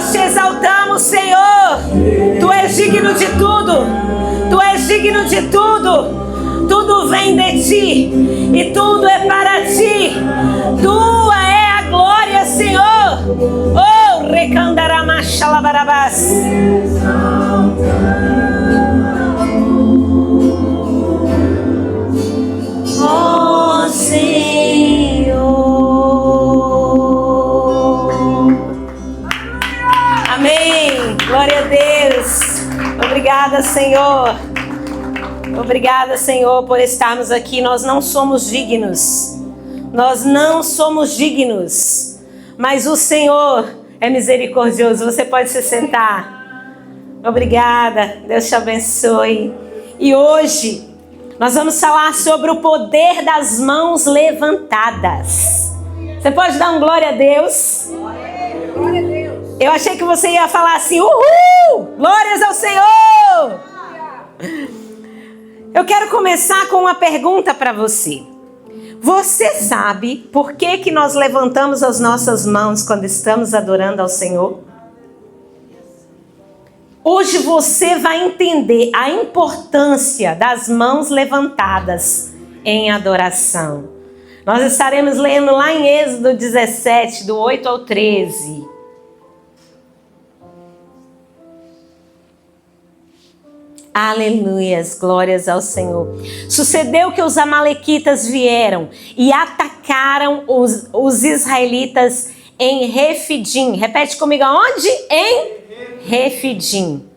Nós te exaltamos, Senhor. Tu és digno de tudo. Tu és digno de tudo. Tudo vem de ti e tudo é para ti. Tua é a glória, Senhor. Oh, recandaramachalabarabás. Oh, Senhor. Amém. Glória a Deus. Obrigada, Senhor. Obrigada, Senhor, por estarmos aqui. Nós não somos dignos. Nós não somos dignos. Mas o Senhor é misericordioso. Você pode se sentar. Obrigada. Deus te abençoe. E hoje nós vamos falar sobre o poder das mãos levantadas. Você pode dar um glória a Deus? Glória a Deus. Eu achei que você ia falar assim, uhul! Glórias ao Senhor! Eu quero começar com uma pergunta para você. Você sabe por que nós levantamos as nossas mãos quando estamos adorando ao Senhor? Hoje você vai entender a importância das mãos levantadas em adoração. Nós estaremos lendo lá em Êxodo 17, do 8 ao 13. Aleluias, glórias ao Senhor. Sucedeu que os amalequitas vieram e atacaram os israelitas em Refidim. Repete comigo, aonde? Em Refidim.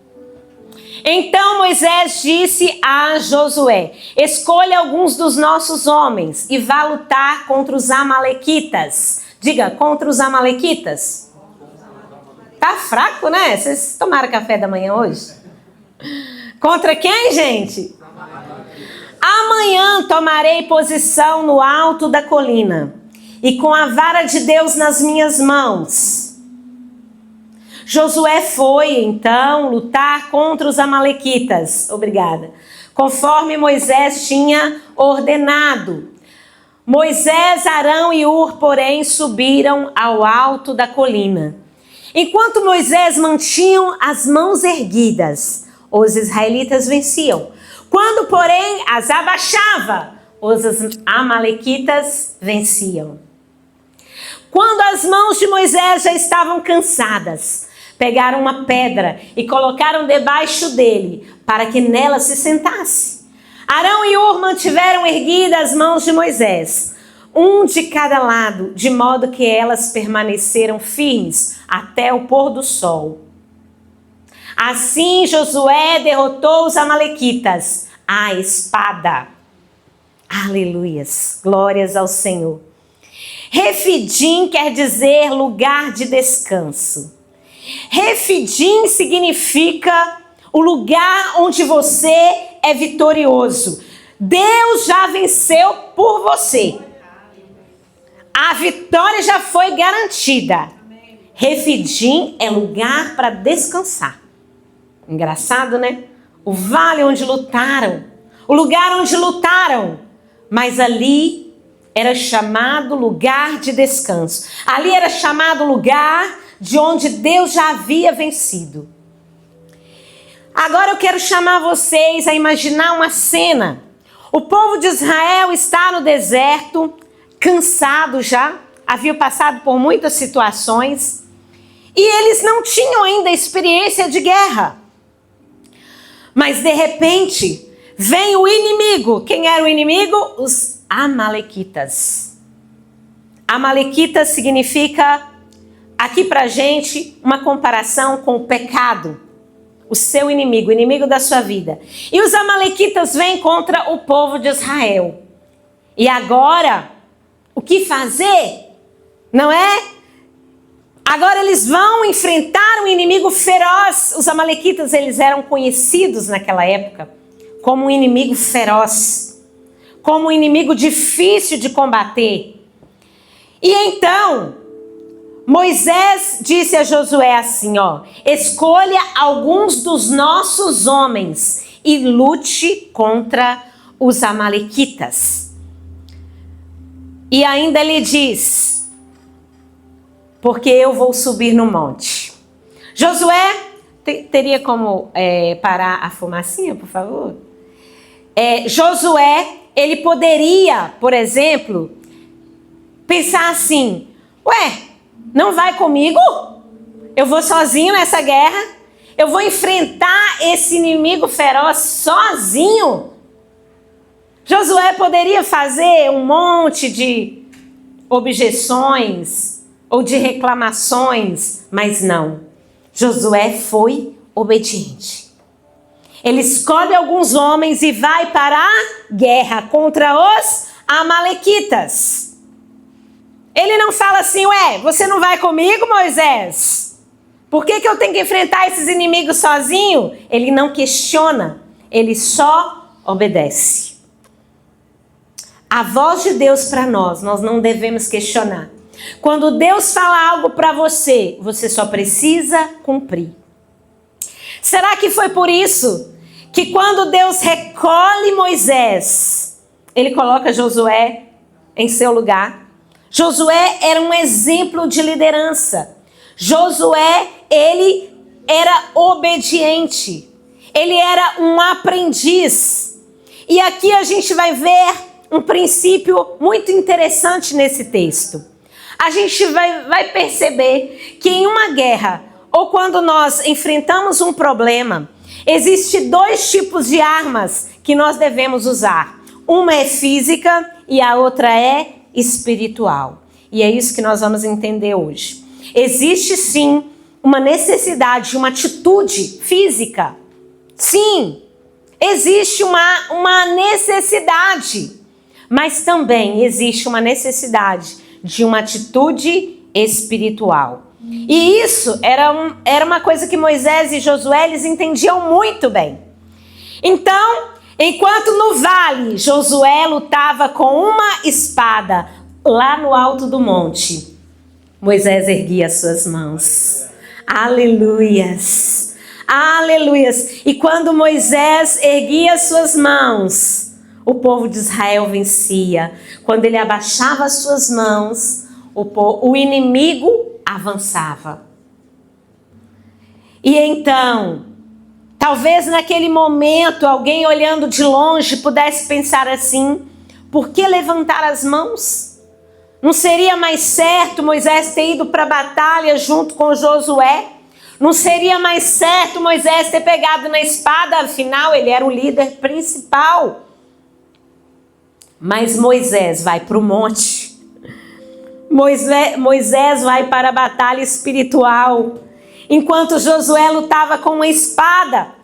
Então Moisés disse a Josué: escolha alguns dos nossos homens e vá lutar contra os amalequitas. Diga, contra os amalequitas. Tá fraco, né? Vocês tomaram café da manhã hoje? Contra quem, gente? Amanhã tomarei posição no alto da colina e com a vara de Deus nas minhas mãos. Josué foi, então, lutar contra os amalequitas. Obrigada. Conforme Moisés tinha ordenado. Moisés, Arão e Hur, porém, subiram ao alto da colina. Enquanto Moisés mantinha as mãos erguidas, os israelitas venciam. Quando, porém, as abaixava, os amalequitas venciam. Quando as mãos de Moisés já estavam cansadas, pegaram uma pedra e colocaram debaixo dele, para que nela se sentasse. Arão e Hur mantiveram erguidas as mãos de Moisés, um de cada lado, de modo que elas permaneceram firmes até o pôr do sol. Assim Josué derrotou os amalequitas à espada. Aleluias, glórias ao Senhor. Refidim quer dizer lugar de descanso. Refidim significa o lugar onde você é vitorioso. Deus já venceu por você. A vitória já foi garantida. Refidim é lugar para descansar. Engraçado, né? O vale onde lutaram, o lugar onde lutaram, mas ali era chamado lugar de descanso. Ali era chamado lugar de onde Deus já havia vencido. Agora eu quero chamar vocês a imaginar uma cena. O povo de Israel está no deserto, cansado já, havia passado por muitas situações, e eles não tinham ainda experiência de guerra. Mas de repente, vem o inimigo. Quem era o inimigo? Os amalequitas. Amalequitas significa, aqui pra gente, uma comparação com o pecado. O seu inimigo, o inimigo da sua vida. E os amalequitas vêm contra o povo de Israel. E agora, o que fazer? Não é? Agora eles vão enfrentar um inimigo feroz. Os amalequitas, eles eram conhecidos naquela época como um inimigo feroz, como um inimigo difícil de combater. E então, Moisés disse a Josué assim, escolha alguns dos nossos homens e lute contra os amalequitas. E ainda ele diz, porque eu vou subir no monte. Josué, teria como parar a fumacinha, por favor? Josué, ele poderia, por exemplo, pensar assim: ué, não vai comigo? Eu vou sozinho nessa guerra? Eu vou enfrentar esse inimigo feroz sozinho? Josué poderia fazer um monte de objeções ou de reclamações, mas não. Josué foi obediente. Ele escolhe alguns homens e vai para a guerra contra os amalequitas. Ele não fala assim: ué, você não vai comigo, Moisés? Por que eu tenho que enfrentar esses inimigos sozinho? Ele não questiona, ele só obedece. A voz de Deus para nós não devemos questionar. Quando Deus fala algo para você, você só precisa cumprir. Será que foi por isso que quando Deus recolhe Moisés, ele coloca Josué em seu lugar? Josué era um exemplo de liderança. Josué, ele era obediente. Ele era um aprendiz. E aqui a gente vai ver um princípio muito interessante nesse texto. A gente vai perceber que em uma guerra, ou quando nós enfrentamos um problema, existem dois tipos de armas que nós devemos usar. Uma é física e a outra é espiritual. E é isso que nós vamos entender hoje. Existe sim uma necessidade de uma atitude física. Sim, existe uma necessidade. Mas também existe uma necessidade de uma atitude espiritual. E isso era uma coisa que Moisés e Josué eles entendiam muito bem. Então, enquanto no vale Josué lutava com uma espada lá no alto do monte, Moisés erguia as suas mãos. Aleluias! Aleluias! E quando Moisés erguia as suas mãos, o povo de Israel vencia. Quando ele abaixava as suas mãos, o inimigo avançava. E então, talvez naquele momento, alguém olhando de longe pudesse pensar assim: por que levantar as mãos? Não seria mais certo Moisés ter ido para a batalha junto com Josué? Não seria mais certo Moisés ter pegado na espada? Afinal, ele era o líder principal. Mas Moisés vai para o monte. Moisés vai para a batalha espiritual. Enquanto Josué lutava com uma espada.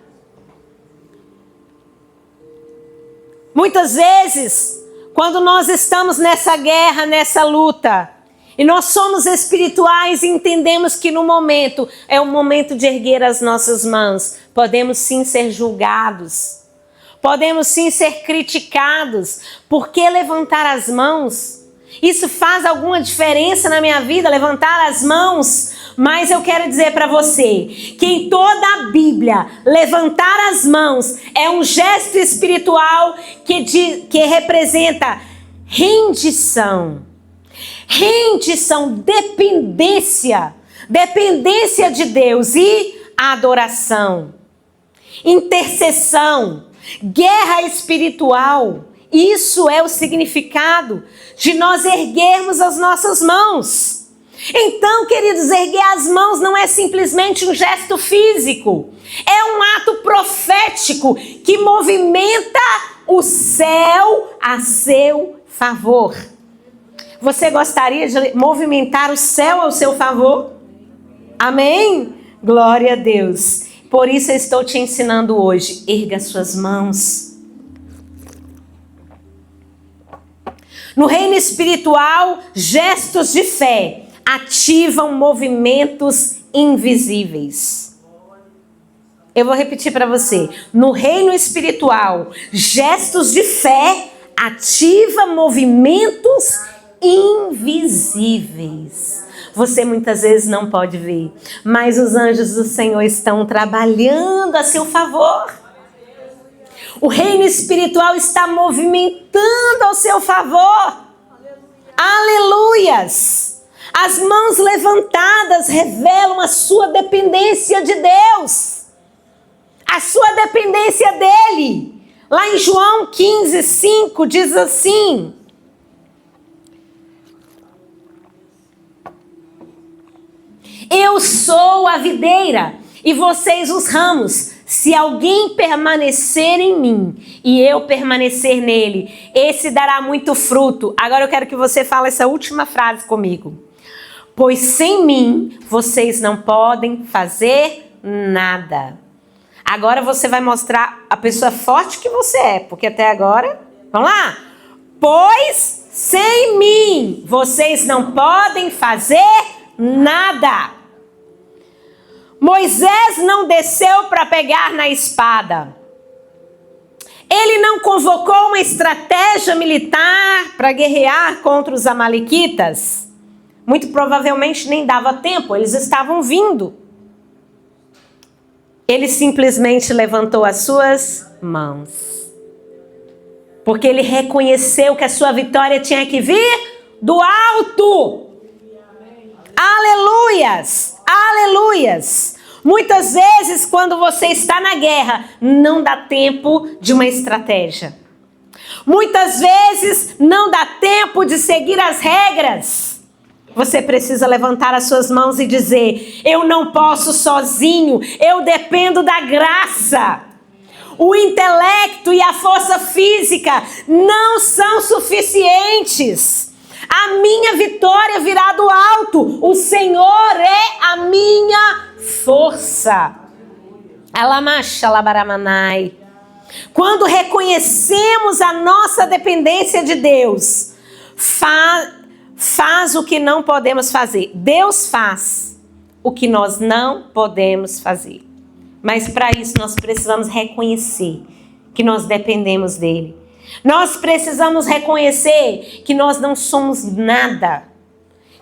Muitas vezes, quando nós estamos nessa guerra, nessa luta, e nós somos espirituais e entendemos que no momento é o momento de erguer as nossas mãos, podemos sim ser julgados. Podemos sim ser criticados. Por que levantar as mãos? Isso faz alguma diferença na minha vida, levantar as mãos? Mas eu quero dizer para você que em toda a Bíblia, levantar as mãos é um gesto espiritual que representa rendição. Rendição, dependência de Deus e adoração. Intercessão, guerra espiritual. Isso é o significado de nós erguermos as nossas mãos. Então, queridos, erguer as mãos não é simplesmente um gesto físico. É um ato profético que movimenta o céu a seu favor. Você gostaria de movimentar o céu ao seu favor? Amém? Glória a Deus. Por isso eu estou te ensinando hoje. Erga suas mãos. No reino espiritual, gestos de fé ativam movimentos invisíveis. Eu vou repetir para você. No reino espiritual, gestos de fé ativam movimentos invisíveis. Você muitas vezes não pode ver, mas os anjos do Senhor estão trabalhando a seu favor. O reino espiritual está movimentando ao seu favor. Aleluias! As mãos levantadas revelam a sua dependência de Deus, a sua dependência dele. Lá em João 15:5 diz assim: eu sou a videira e vocês os ramos. Se alguém permanecer em mim e eu permanecer nele, esse dará muito fruto. Agora eu quero que você fale essa última frase comigo. Pois sem mim vocês não podem fazer nada. Agora você vai mostrar a pessoa forte que você é, porque até agora, vamos lá? Pois sem mim vocês não podem fazer nada. Moisés não desceu para pegar na espada. Ele não convocou uma estratégia militar para guerrear contra os amalequitas. Muito provavelmente nem dava tempo, eles estavam vindo. Ele simplesmente levantou as suas mãos. Porque ele reconheceu que a sua vitória tinha que vir do alto. Aleluias! Aleluias! Muitas vezes, quando você está na guerra, não dá tempo de uma estratégia. Muitas vezes, não dá tempo de seguir as regras. Você precisa levantar as suas mãos e dizer: eu não posso sozinho, eu dependo da graça. O intelecto e a força física não são suficientes. A minha vitória virá do alto. O Senhor é a minha força. Alamacha labaramanai. Quando reconhecemos a nossa dependência de Deus, faz o que não podemos fazer. Deus faz o que nós não podemos fazer. Mas para isso nós precisamos reconhecer que nós dependemos dele. Nós precisamos reconhecer que nós não somos nada.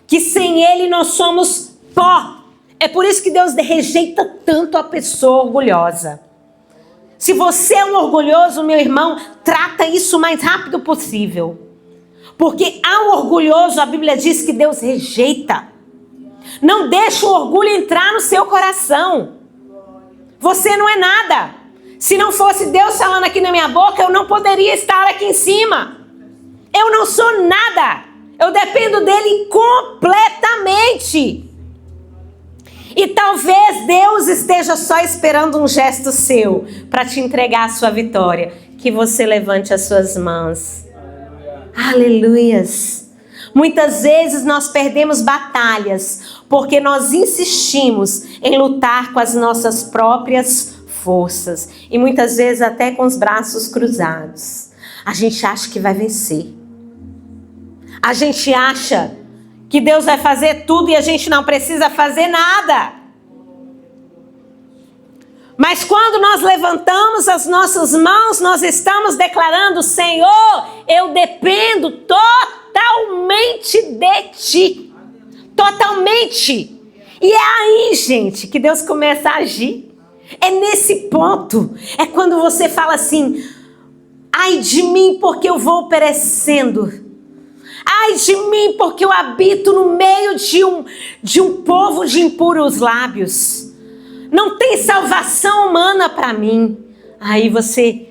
Que sem ele nós somos pó. É por isso que Deus rejeita tanto a pessoa orgulhosa. Se você é um orgulhoso, meu irmão, trata isso o mais rápido possível. Porque ao orgulhoso, a Bíblia diz que Deus rejeita. Não deixa o orgulho entrar no seu coração. Você não é nada. Se não fosse Deus falando aqui na minha boca, eu não poderia estar aqui em cima. Eu não sou nada. Eu dependo dele completamente. E talvez Deus esteja só esperando um gesto seu para te entregar a sua vitória. Que você levante as suas mãos. Aleluias. Muitas vezes nós perdemos batalhas porque nós insistimos em lutar com as nossas próprias forças. E muitas vezes até com os braços cruzados. A gente acha que vai vencer. A gente acha que Deus vai fazer tudo e a gente não precisa fazer nada. Mas quando nós levantamos as nossas mãos, nós estamos declarando: Senhor, eu dependo totalmente de Ti. Totalmente. E é aí, gente, que Deus começa a agir. É nesse ponto. É quando você fala assim: ai de mim, porque eu vou perecendo. Ai de mim, porque eu habito no meio de um povo de impuros lábios. Não tem salvação humana para mim. Aí você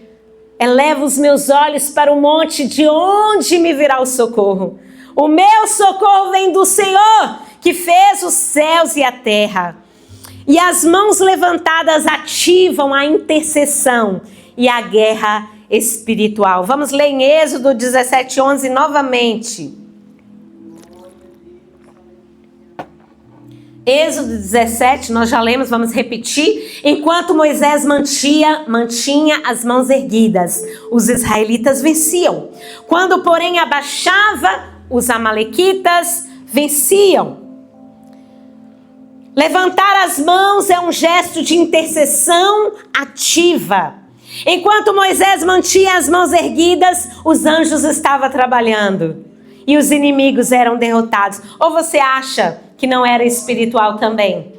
eleva os meus olhos para o monte, de onde me virá o socorro. O meu socorro vem do Senhor, que fez os céus e a terra. E as mãos levantadas ativam a intercessão e a guerra espiritual. Vamos ler em Êxodo 17:11 novamente. Êxodo 17, nós já lemos, vamos repetir. Enquanto Moisés mantinha as mãos erguidas, os israelitas venciam. Quando, porém, abaixava, os amalequitas venciam. Levantar as mãos é um gesto de intercessão ativa. Enquanto Moisés mantinha as mãos erguidas, os anjos estavam trabalhando e os inimigos eram derrotados. Ou você acha que não era espiritual também?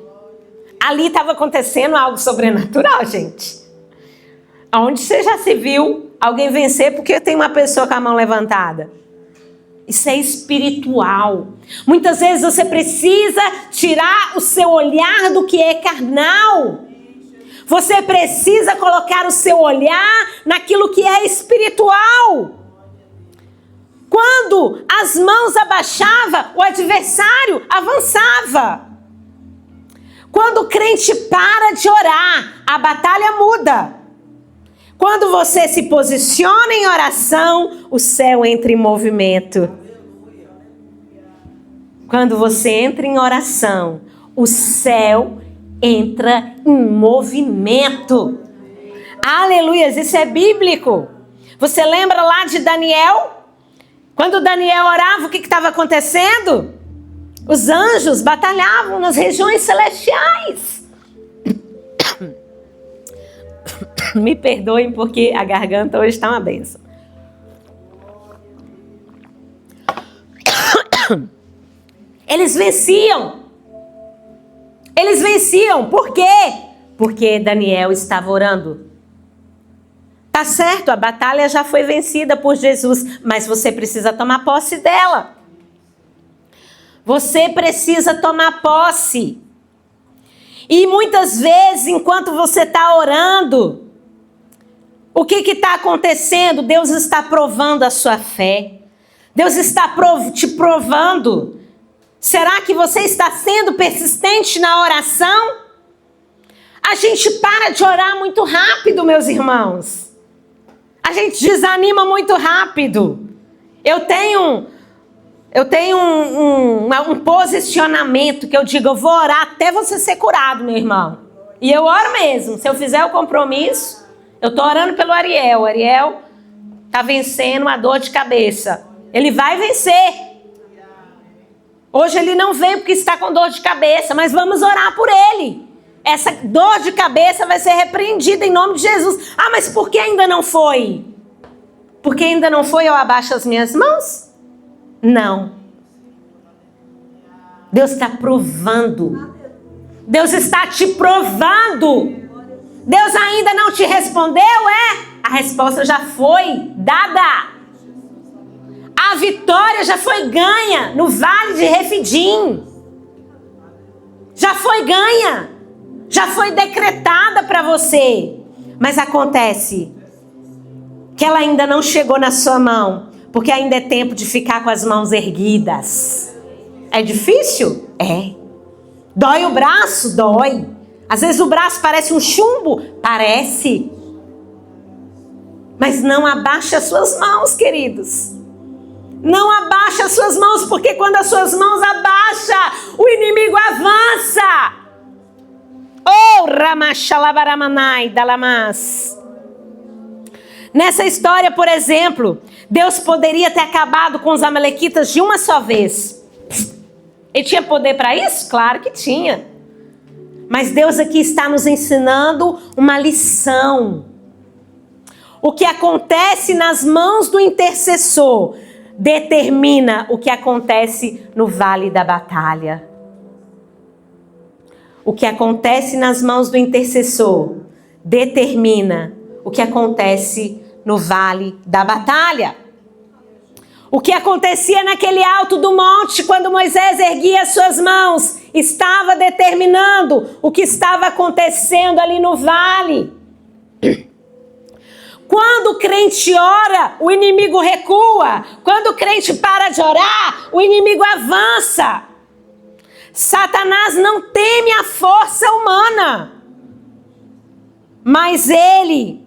Ali estava acontecendo algo sobrenatural, gente. Onde você já se viu alguém vencer porque tem uma pessoa com a mão levantada? Isso é espiritual. Muitas vezes você precisa tirar o seu olhar do que é carnal. Você precisa colocar o seu olhar naquilo que é espiritual. Quando as mãos abaixavam, o adversário avançava. Quando o crente para de orar, a batalha muda. Quando você se posiciona em oração, o céu entra em movimento. Quando você entra em oração, o céu entra em movimento. Aleluias, isso é bíblico. Você lembra lá de Daniel? Quando Daniel orava, o que estava acontecendo? Os anjos batalhavam nas regiões celestiais. Me perdoem porque a garganta hoje está uma benção. Eles venciam. Eles venciam. Por quê? Porque Daniel estava orando. Tá certo, a batalha já foi vencida por Jesus, mas você precisa tomar posse dela. Você precisa tomar posse. E muitas vezes, enquanto você está orando, o que está acontecendo? Deus está provando a sua fé. Deus está te provando. Será que você está sendo persistente na oração? A gente para de orar muito rápido, meus irmãos. A gente desanima muito rápido. Eu tenho um posicionamento que eu digo, eu vou orar até você ser curado, meu irmão. E eu oro mesmo. Se eu fizer o compromisso, eu estou orando pelo Ariel. O Ariel está vencendo uma dor de cabeça. Ele vai vencer. Hoje ele não veio porque está com dor de cabeça, mas vamos orar por ele. Essa dor de cabeça vai ser repreendida em nome de Jesus. Ah, mas por que ainda não foi? Porque ainda não foi, eu abaixo as minhas mãos? Não. Deus está provando. Deus está te provando. Deus ainda não te respondeu, A resposta já foi dada. A vitória já foi ganha no vale de Refidim. Já foi ganha. Já foi decretada para você. Mas acontece que ela ainda não chegou na sua mão. Porque ainda é tempo de ficar com as mãos erguidas. É difícil? É. Dói o braço? Dói. Às vezes o braço parece um chumbo? Parece. Mas não abaixe as suas mãos, queridos. Não abaixe as suas mãos, porque quando as suas mãos abaixam, o inimigo avança. Oh, Ramachalabaramanai, Dalamas. Nessa história, por exemplo, Deus poderia ter acabado com os amalequitas de uma só vez. Ele tinha poder para isso? Claro que tinha. Mas Deus aqui está nos ensinando uma lição. O que acontece nas mãos do intercessor determina o que acontece no vale da batalha. O que acontece nas mãos do intercessor determina o que acontece no vale da batalha. O que acontecia naquele alto do monte, quando Moisés erguia as suas mãos, estava determinando o que estava acontecendo ali no vale. Quando o crente ora, o inimigo recua. Quando o crente para de orar, o inimigo avança. Satanás não teme a força humana, mas ele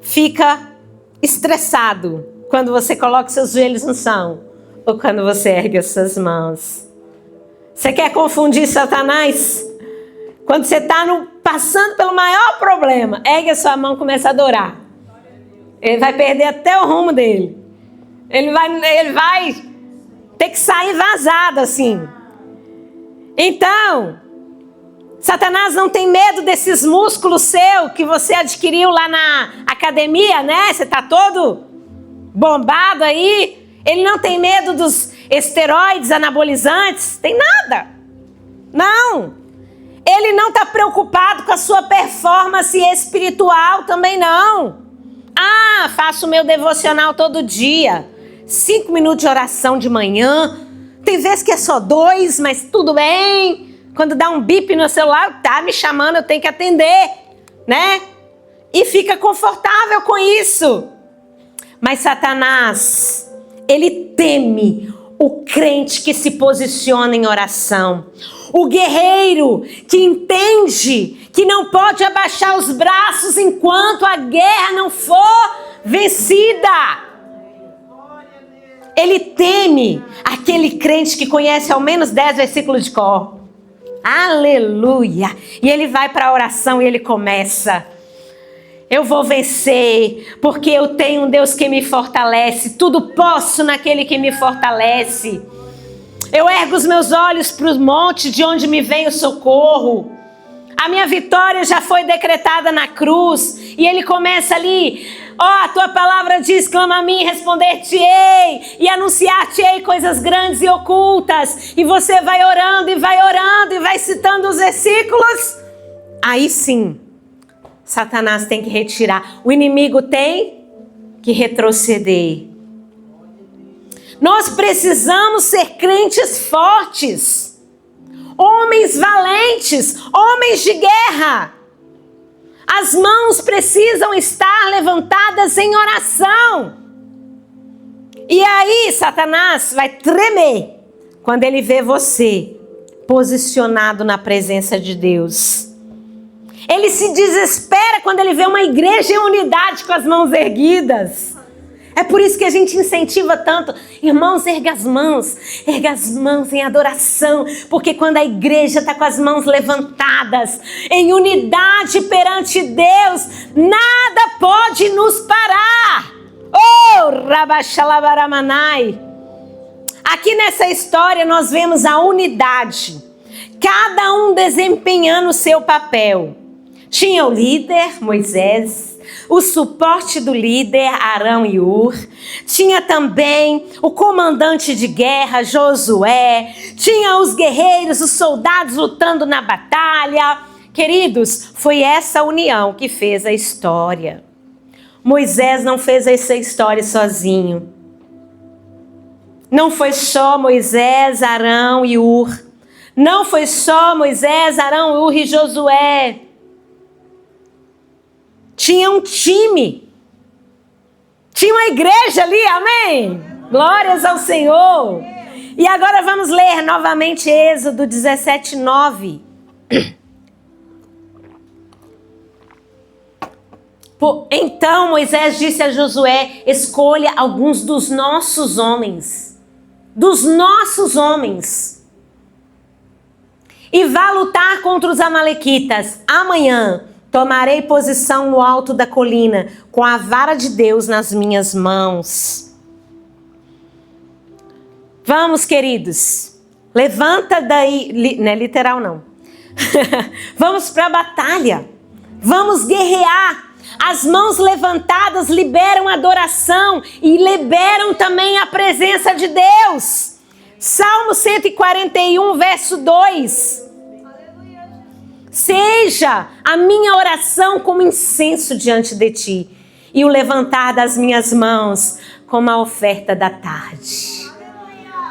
fica estressado quando você coloca seus joelhos no chão ou quando você ergue as suas mãos. Você quer confundir Satanás? Quando você está passando pelo maior problema, ergue a sua mão e começa a adorar. Ele vai perder até o rumo dele. Ele vai ter que sair vazado assim. Então, Satanás não tem medo desses músculos seus que você adquiriu lá na academia, né? Você está todo bombado aí. Ele não tem medo dos esteroides anabolizantes. Tem nada. Não. Ele não está preocupado com a sua performance espiritual também não. Ah, faço o meu devocional todo dia. 5 minutos de oração de manhã. Tem vezes que é só 2, mas tudo bem. Quando dá um bip no celular, tá me chamando, eu tenho que atender, né? E fica confortável com isso. Mas Satanás, ele teme o crente que se posiciona em oração. O guerreiro que entende que não pode abaixar os braços enquanto a guerra não for vencida. Ele teme aquele crente que conhece ao menos 10 versículos de cor. Aleluia! E ele vai para a oração e ele começa: eu vou vencer, porque eu tenho um Deus que me fortalece. Tudo posso naquele que me fortalece. Eu ergo os meus olhos para o monte de onde me vem o socorro. A minha vitória já foi decretada na cruz. E ele começa ali: a tua palavra diz, clama a mim, responder-te-ei e anunciar-te-ei coisas grandes e ocultas. E você vai orando e vai citando os versículos. Aí sim, Satanás tem que retirar. O inimigo tem que retroceder. Nós precisamos ser crentes fortes, homens valentes, homens de guerra. As mãos precisam estar levantadas em oração. E aí Satanás vai tremer quando ele vê você posicionado na presença de Deus. Ele se desespera quando ele vê uma igreja em unidade com as mãos erguidas. É por isso que a gente incentiva tanto. Irmãos, erga as mãos em adoração. Porque quando a igreja está com as mãos levantadas, em unidade perante Deus, nada pode nos parar. Oh, Rabaxalabaramanai. Aqui nessa história nós vemos a unidade. Cada um desempenhando o seu papel. Tinha o líder, Moisés. O suporte do líder, Arão e Hur. Tinha também o comandante de guerra, Josué. Tinha os guerreiros, os soldados lutando na batalha. Queridos, foi essa união que fez a história. Moisés não fez essa história sozinho. Não foi só Moisés, Arão e Hur. Não foi só Moisés, Arão, Hur e Josué. Tinha um time. Tinha uma igreja ali, amém? Glórias ao Senhor. E agora vamos ler novamente Êxodo 17:9. Então Moisés disse a Josué: escolha alguns dos nossos homens. Dos nossos homens. E vá lutar contra os amalequitas. Amanhã tomarei posição no alto da colina, com a vara de Deus nas minhas mãos. Vamos, queridos. Levanta daí, não é literal não. Vamos para a batalha. Vamos guerrear. As mãos levantadas liberam adoração e liberam também a presença de Deus. Salmo 141, verso 2. Seja a minha oração como incenso diante de ti, e o levantar das minhas mãos como a oferta da tarde.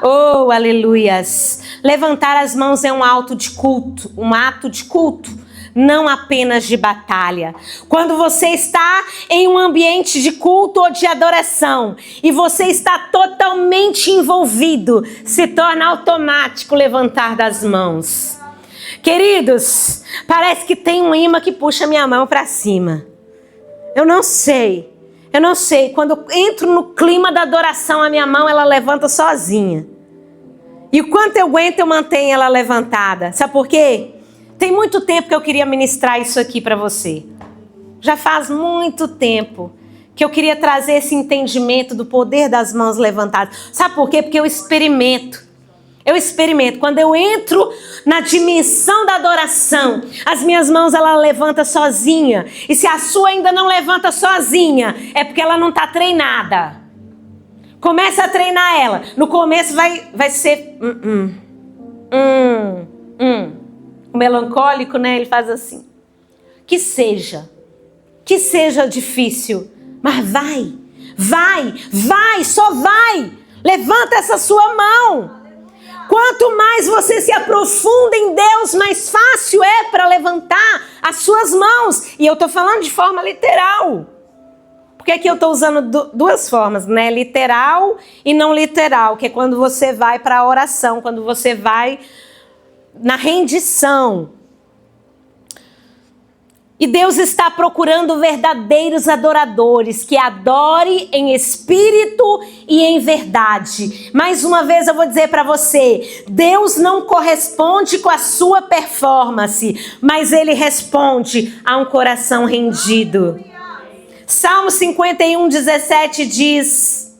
Oh, aleluias! Levantar as mãos é um ato de culto, não apenas de batalha. Quando você está em um ambiente de culto ou de adoração e você está totalmente envolvido, se torna automático levantar das mãos. Queridos, parece que tem um imã que puxa minha mão para cima. Eu não sei. Quando eu entro no clima da adoração, a minha mão ela levanta sozinha. E o quanto eu aguento, eu mantenho ela levantada. Sabe por quê? Tem muito tempo que eu queria ministrar isso aqui para você. Já faz muito tempo que eu queria trazer esse entendimento do poder das mãos levantadas. Sabe por quê? Porque eu experimento. Quando eu entro na dimensão da adoração, as minhas mãos ela levanta sozinha. E se a sua ainda não levanta sozinha, é porque ela não está treinada. Começa a treinar ela. No começo vai ser O melancólico, né? Ele faz assim. Que seja difícil, mas Vai, só vai. Levanta essa sua mão. Quanto mais você se aprofunda em Deus, mais fácil é para levantar as suas mãos. E eu estou falando de forma literal. Porque aqui eu estou usando duas formas, né? Literal e não literal, que é quando você vai para a oração, quando você vai na rendição. E Deus está procurando verdadeiros adoradores, que adore em espírito e em verdade. Mais uma vez eu vou dizer para você, Deus não corresponde com a sua performance, mas Ele responde a um coração rendido. Salmo 51:17 diz: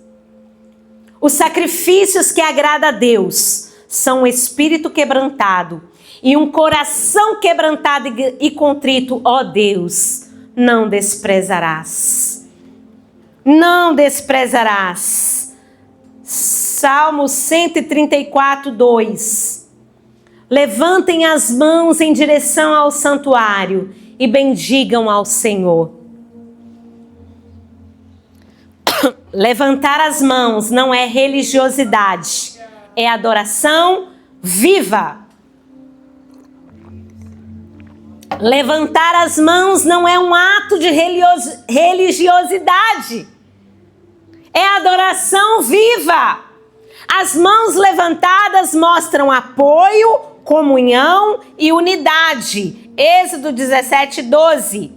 os sacrifícios que agrada a Deus são um espírito quebrantado e um coração quebrantado e contrito, ó Deus, não desprezarás. Não desprezarás. Salmo 134:2. Levantem as mãos em direção ao santuário e bendigam ao Senhor. Levantar as mãos não é religiosidade, é adoração viva. Levantar as mãos não é um ato de religiosidade, é adoração viva. As mãos levantadas mostram apoio, comunhão e unidade. Êxodo 17:12.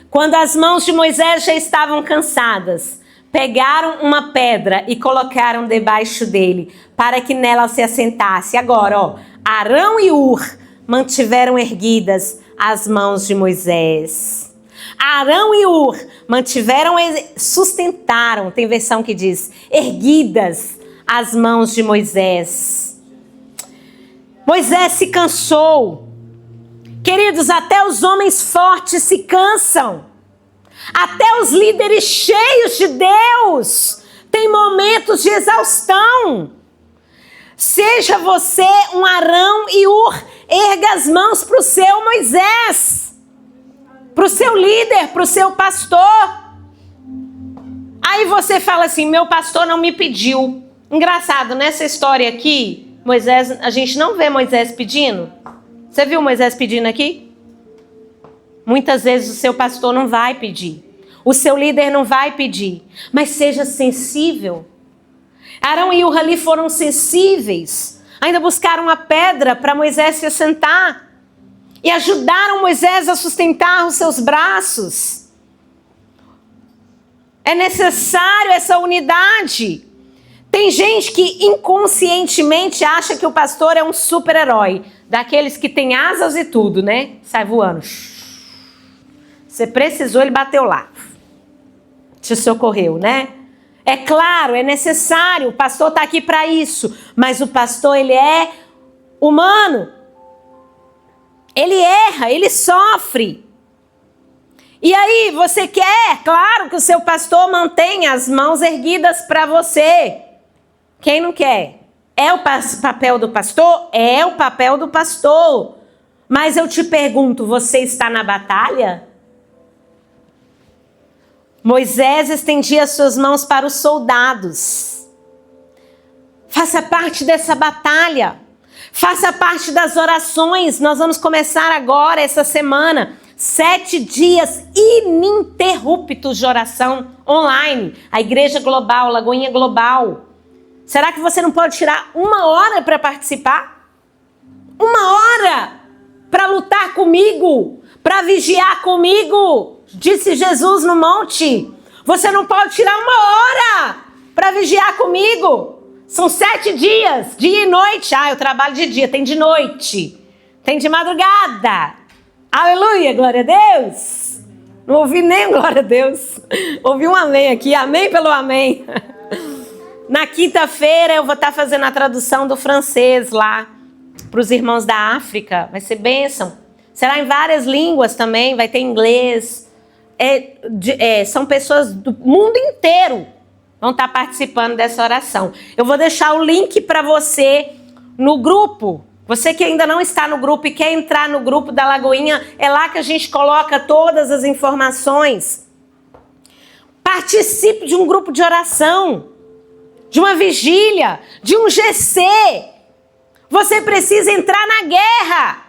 Quando as mãos de Moisés já estavam cansadas, pegaram uma pedra e colocaram debaixo dele, para que nela se assentasse. Agora, ó, Arão e Hur mantiveram erguidas as mãos de Moisés. Arão e Hur sustentaram, tem versão que diz, erguidas as mãos de Moisés. Moisés se cansou. Queridos, até os homens fortes se cansam. Até os líderes cheios de Deus têm momentos de exaustão. Seja você um Arão e Hur, erga as mãos para o seu Moisés, para o seu líder, para o seu pastor. Aí você fala assim, meu pastor não me pediu. Engraçado, nessa história aqui, Moisés, a gente não vê Moisés pedindo. Você viu Moisés pedindo aqui? Muitas vezes o seu pastor não vai pedir. O seu líder não vai pedir. Mas seja sensível. Arão e Hur ali foram sensíveis. Ainda buscaram uma pedra para Moisés se assentar. E ajudaram Moisés a sustentar os seus braços. É necessário essa unidade. Tem gente que inconscientemente acha que o pastor é um super-herói. Daqueles que tem asas e tudo, né? Sai voando. Você precisou, ele bateu lá. Te socorreu, né? É claro, é necessário. O pastor está aqui para isso. Mas o pastor, ele é humano. Ele erra, ele sofre. E aí, você quer, claro, que o seu pastor mantenha as mãos erguidas para você. Quem não quer? É o papel do pastor? É o papel do pastor. Mas eu te pergunto, você está na batalha? Moisés estendia suas mãos para os soldados. Faça parte dessa batalha. Faça parte das orações. Nós vamos começar agora, essa semana, 7 dias ininterruptos de oração online. A Igreja Global, Lagoinha Global. Será que você não pode tirar 1 hora para participar? 1 hora para lutar comigo, para vigiar comigo, disse Jesus no monte. Você não pode tirar 1 hora para vigiar comigo. São 7 dias, dia e noite. Ah, eu trabalho de dia, tem de noite, tem de madrugada. Aleluia, glória a Deus. Não ouvi nem glória a Deus. Ouvi um amém aqui, amém pelo amém. Na quinta-feira eu vou estar fazendo a tradução do francês lá para os irmãos da África. Vai ser bênção. Será em várias línguas também, vai ter inglês. São pessoas do mundo inteiro vão estar participando dessa oração. Eu vou deixar o link para você no grupo Você que ainda não está no grupo e quer entrar no grupo da Lagoinha, é lá que a gente coloca todas as informações. Participe de um grupo de oração, de uma vigília, de um GC. Você precisa entrar na guerra.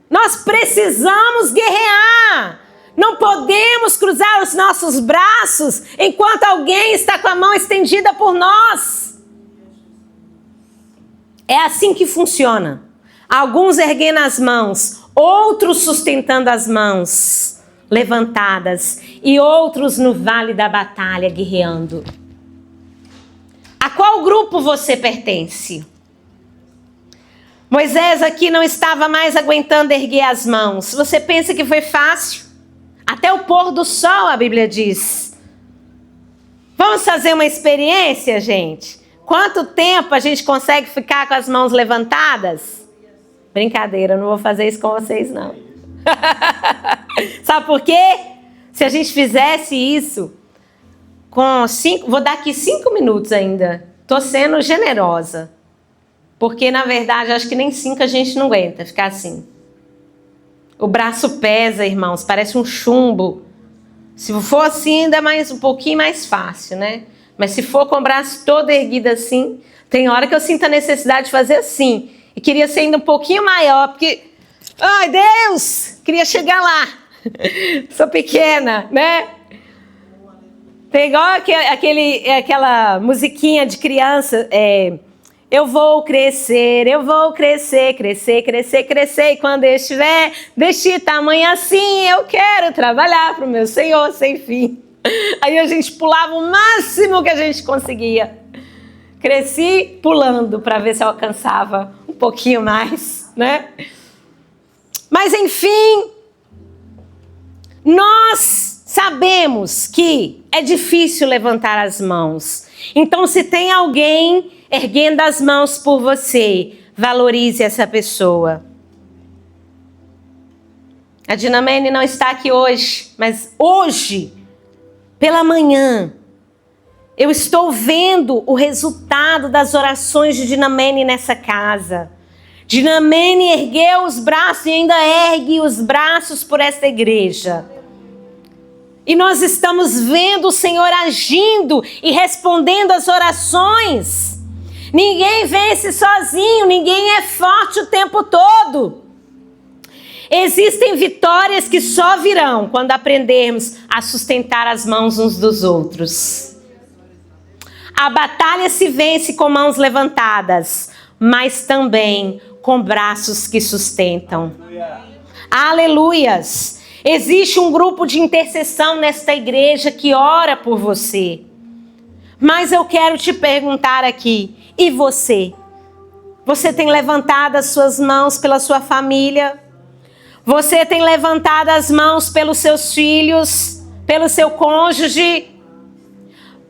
Nós precisamos guerrear. Não podemos cruzar os nossos braços enquanto alguém está com a mão estendida por nós. É assim que funciona. Alguns erguendo as mãos, outros sustentando as mãos levantadas e outros no vale da batalha guerreando. A qual grupo você pertence? Moisés aqui não estava mais aguentando erguer as mãos. Você pensa que foi fácil? Até o pôr do sol, a Bíblia diz. Vamos fazer uma experiência, gente? Quanto tempo a gente consegue ficar com as mãos levantadas? Brincadeira, eu não vou fazer isso com vocês, não. Sabe por quê? Se a gente fizesse isso com 5... Vou dar aqui 5 minutos ainda. Tô sendo generosa. Porque, na verdade, acho que nem 5 a gente não aguenta ficar assim. O braço pesa, irmãos, parece um chumbo. Se for assim, ainda mais um pouquinho mais fácil, né? Mas se for com o braço todo erguido assim, tem hora que eu sinto a necessidade de fazer assim. E queria ser ainda um pouquinho maior, porque... Ai, Deus! Queria chegar lá. Sou pequena, né? Tem igual aquela musiquinha de criança, eu vou crescer, crescer, crescer, crescer. E quando eu estiver deste tamanho assim, eu quero trabalhar para o meu Senhor sem fim. Aí a gente pulava o máximo que a gente conseguia. Cresci pulando para ver se eu alcançava um pouquinho mais, né? Mas enfim, nós sabemos que é difícil levantar as mãos. Então, se tem alguém erguendo as mãos por você, valorize essa pessoa. A Dinamene não está aqui hoje, mas hoje, pela manhã, eu estou vendo o resultado das orações de Dinamene nessa casa. Dinamene ergueu os braços e ainda ergue os braços por esta igreja. E nós estamos vendo o Senhor agindo e respondendo às orações. Ninguém vence sozinho, ninguém é forte o tempo todo. Existem vitórias que só virão quando aprendermos a sustentar as mãos uns dos outros. A batalha se vence com mãos levantadas, mas também com braços que sustentam. Aleluias! Existe um grupo de intercessão nesta igreja que ora por você. Mas eu quero te perguntar aqui, e você? Você tem levantado as suas mãos pela sua família? Você tem levantado as mãos pelos seus filhos, pelo seu cônjuge?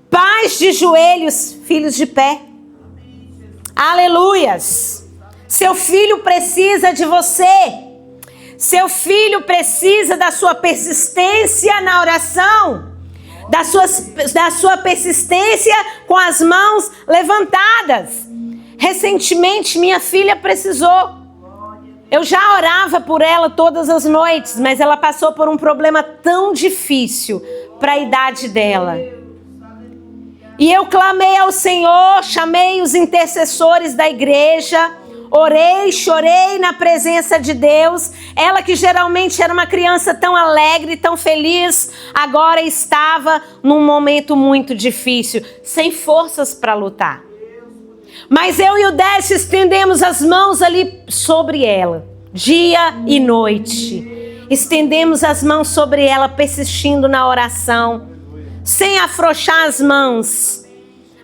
Pais de joelhos, filhos de pé. Aleluias! Seu filho precisa de você. Seu filho precisa da sua persistência na oração, da sua persistência com as mãos levantadas. Recentemente, minha filha precisou. Eu já orava por ela todas as noites, mas ela passou por um problema tão difícil para a idade dela. E eu clamei ao Senhor, chamei os intercessores da igreja, orei, chorei na presença de Deus. Ela que geralmente era uma criança tão alegre, tão feliz, agora estava num momento muito difícil, sem forças para lutar. Mas eu e o Décio estendemos as mãos ali sobre ela, dia e noite. Estendemos as mãos sobre ela, persistindo na oração, sem afrouxar as mãos.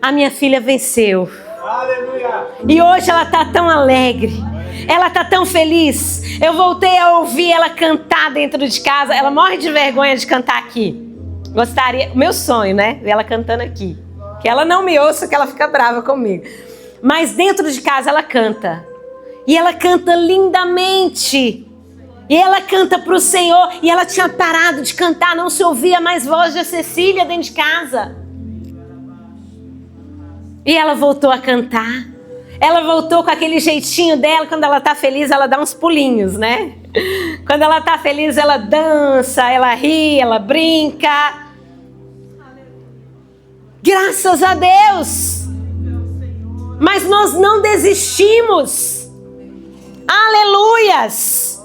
A minha filha venceu. Aleluia. E hoje ela está tão alegre, ela está tão feliz. Eu voltei a ouvir ela cantar dentro de casa. Ela morre de vergonha de cantar aqui. Gostaria, meu sonho, né? Ver ela cantando aqui. Que ela não me ouça, que ela fica brava comigo. Mas dentro de casa ela canta. E ela canta lindamente. E ela canta para o Senhor. E ela tinha parado de cantar, não se ouvia mais voz de Cecília dentro de casa. E ela voltou a cantar. Ela voltou com aquele jeitinho dela. Quando ela tá feliz, ela dá uns pulinhos, né? Quando ela tá feliz, ela dança, ela ri, ela brinca. Graças a Deus. Mas nós não desistimos. Aleluias.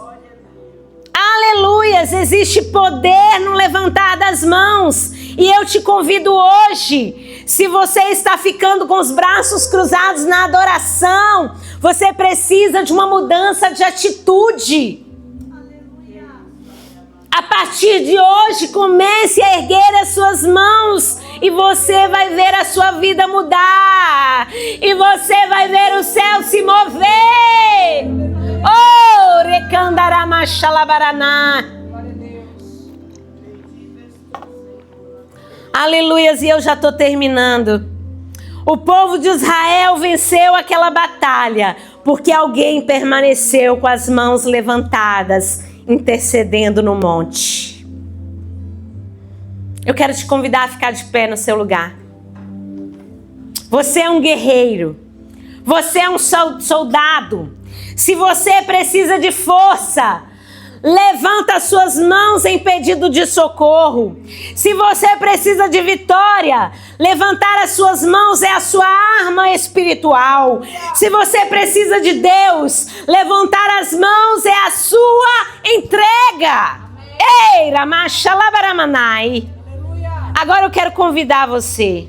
Aleluias. Existe poder no levantar das mãos. E eu te convido hoje, se você está ficando com os braços cruzados na adoração, você precisa de uma mudança de atitude. A partir de hoje, comece a erguer as suas mãos e você vai ver a sua vida mudar. E você vai ver o céu se mover. Oh, recandaramachalabarana. Aleluias, e eu já estou terminando. O povo de Israel venceu aquela batalha porque alguém permaneceu com as mãos levantadas, intercedendo no monte. Eu quero te convidar a ficar de pé no seu lugar. Você é um guerreiro. Você é um soldado. Se você precisa de força, levanta as suas mãos em pedido de socorro. Se você precisa de vitória, levantar as suas mãos é a sua arma espiritual. Se você precisa de Deus, levantar as mãos é a sua entrega. Ei, ramachalabaраmanai. Agora eu quero convidar você.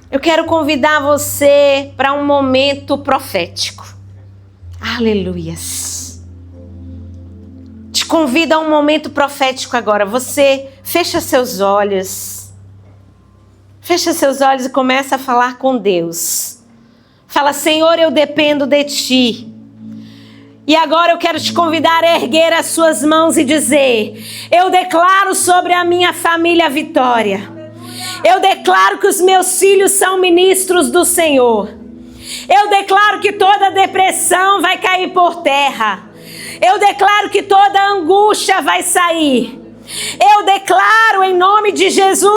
Eu quero convidar você para um momento profético. Aleluias. Te convido a um momento profético agora. Você fecha seus olhos. Fecha seus olhos e começa a falar com Deus. Fala: Senhor, eu dependo de Ti. E agora eu quero te convidar a erguer as suas mãos e dizer: eu declaro sobre a minha família a vitória. Eu declaro que os meus filhos são ministros do Senhor. Eu declaro que toda depressão vai cair por terra. Eu declaro que toda angústia vai sair. Eu declaro em nome de Jesus